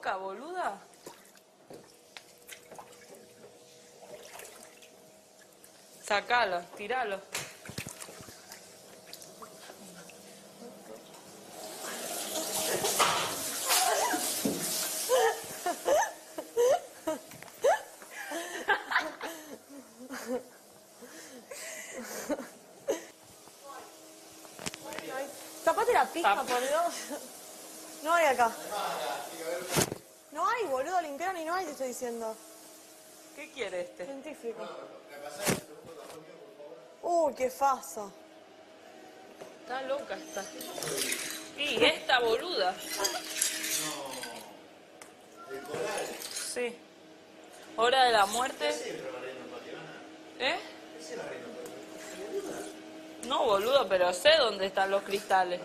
loca, boluda? Sacalo, tiralo. Tapate la pija, por Dios. No hay acá. No hay, boludo, limpiaron y no hay, te estoy diciendo. ¿Qué quiere este? Científico. Uy, qué faso. Está loca esta. Y esta boluda. Sí. Hora de la muerte. ¿Eh? No, boludo, pero sé dónde están los cristales.